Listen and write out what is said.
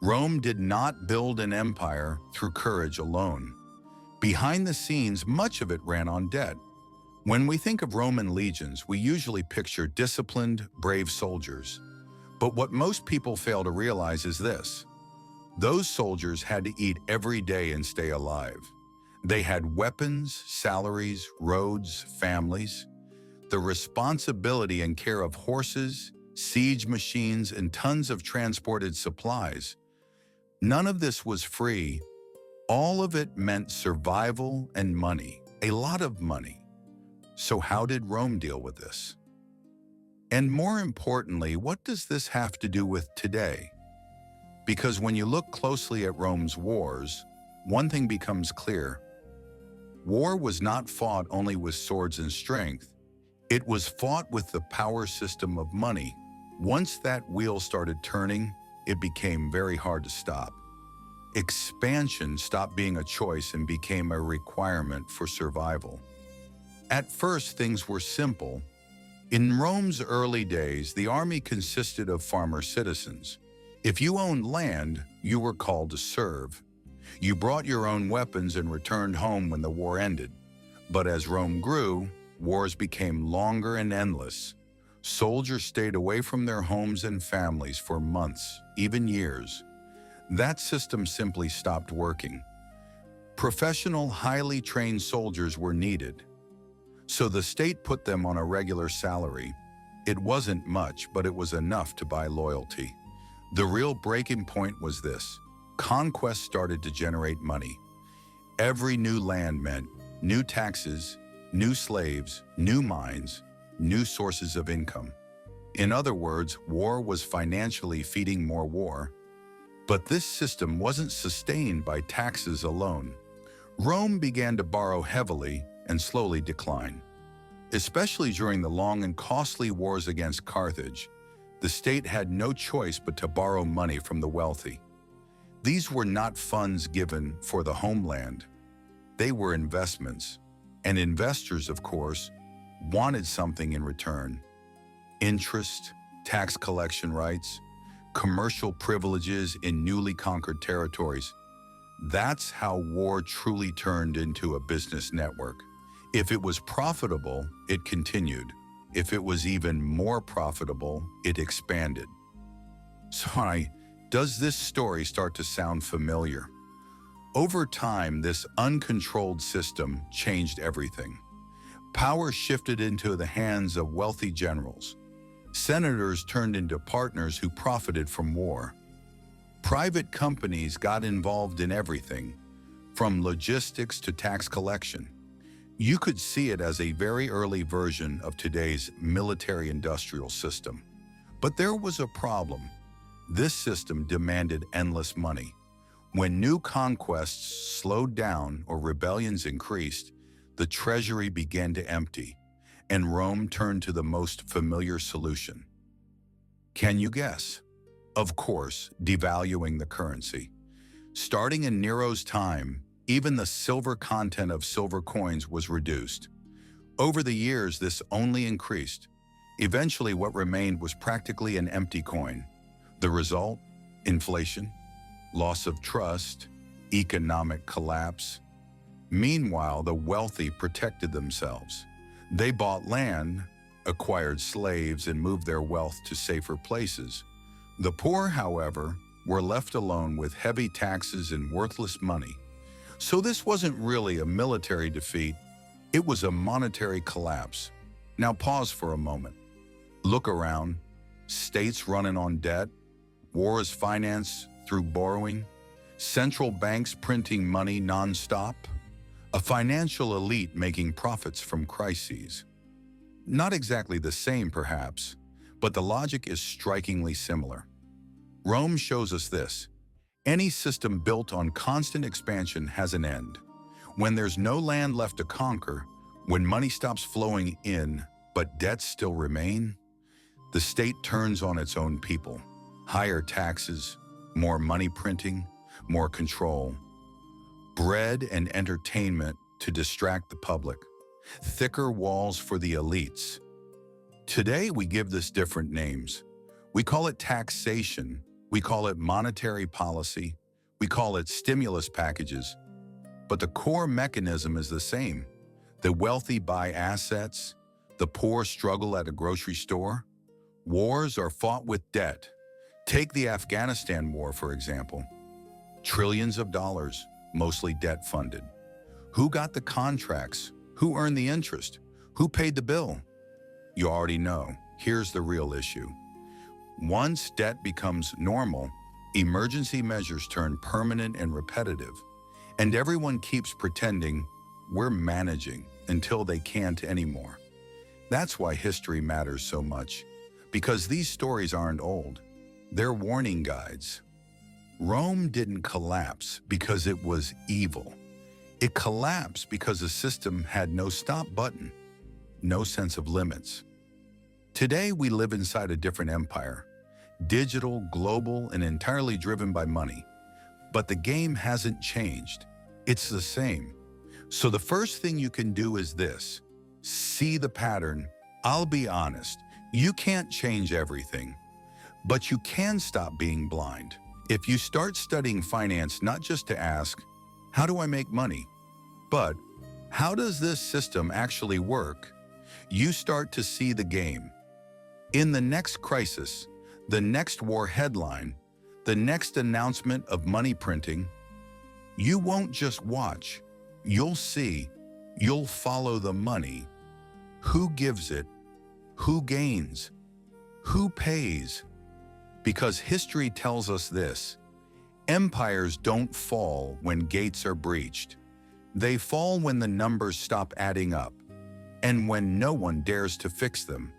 Rome did not build an empire through courage alone. Behind the scenes, much of it ran on debt. When we think of Roman legions, we usually picture disciplined, brave soldiers. But what most people fail to realize is this: those soldiers had to eat every day and stay alive. They had weapons, salaries, roads, families. The responsibility and care of horses, siege machines, and tons of transported supplies. None of this was free. All of it meant survival and money, a lot of money. So how did Rome deal with this? And more importantly, what does this have to do with today? Because when you look closely at Rome's wars, one thing becomes clear. War was not fought only with swords and strength. It was fought with the power system of money. Once that wheel started turning, it became very hard to stop. Expansion stopped being a choice and became a requirement for survival. At first, things were simple. In Rome's early days, the army consisted of farmer citizens. If you owned land, you were called to serve. You brought your own weapons and returned home when the war ended. But as Rome grew, wars became longer and endless. Soldiers stayed away from their homes and families for months, even years. That system simply stopped working. Professional, highly trained soldiers were needed. So the state put them on a regular salary. It wasn't much, but it was enough to buy loyalty. The real breaking point was this: conquest started to generate money. Every new land meant new taxes, new slaves, new mines, new sources of income. In other words, war was financially feeding more war. But this system wasn't sustained by taxes alone. Rome began to borrow heavily and slowly decline. Especially during the long and costly wars against Carthage, the state had no choice but to borrow money from the wealthy. These were not funds given for the homeland. They were investments. And investors, of course, wanted something in return. Interest, tax collection rights, commercial privileges in newly conquered territories. That's how war truly turned into a business network. If it was profitable, it continued. If it was even more profitable, it expanded. So, does this story start to sound familiar? Over time, this uncontrolled system changed everything. Power shifted into the hands of wealthy generals. Senators turned into partners who profited from war. Private companies got involved in everything, from logistics to tax collection. You could see it as a very early version of today's military-industrial system. But there was a problem. This system demanded endless money. When new conquests slowed down or rebellions increased, the treasury began to empty, and Rome turned to the most familiar solution. Can you guess? Of course, devaluing the currency. Starting in Nero's time, even the silver content of silver coins was reduced. Over the years, this only increased. Eventually, what remained was practically an empty coin. The result? Inflation, loss of trust, economic collapse. Meanwhile, the wealthy protected themselves. They bought land, acquired slaves, and moved their wealth to safer places. The poor, however, were left alone with heavy taxes and worthless money. So this wasn't really a military defeat, it was a monetary collapse. Now pause for a moment. Look around. States running on debt, wars financed through borrowing, central banks printing money non-stop, a financial elite making profits from crises. Not exactly the same, perhaps, but the logic is strikingly similar. Rome shows us this. Any system built on constant expansion has an end. When there's no land left to conquer, when money stops flowing in, but debts still remain, the state turns on its own people. Higher taxes, more money printing, more control. Bread and entertainment to distract the public. Thicker walls for the elites. Today we give this different names. We call it taxation. We call it monetary policy. We call it stimulus packages. But the core mechanism is the same. The wealthy buy assets. The poor struggle at a grocery store. Wars are fought with debt. Take the Afghanistan war, for example. Trillions of dollars, mostly debt-funded. Who got the contracts? Who earned the interest? Who paid the bill? You already know. Here's the real issue. Once debt becomes normal, emergency measures turn permanent and repetitive, and everyone keeps pretending we're managing until they can't anymore. That's why history matters so much, because these stories aren't old. They're warning guides. Rome didn't collapse because it was evil. It collapsed because the system had no stop button, no sense of limits. Today, we live inside a different empire, digital, global, and entirely driven by money. But the game hasn't changed. It's the same. So the first thing you can do is this. See the pattern. I'll be honest, you can't change everything, but you can stop being blind. If you start studying finance not just to ask, how do I make money? But how does this system actually work? You start to see the game. In the next crisis, the next war headline, the next announcement of money printing, you won't just watch. You'll see. You'll follow the money. Who gives it? Who gains? Who pays? Because history tells us this. Empires don't fall when gates are breached. They fall when the numbers stop adding up, and when no one dares to fix them.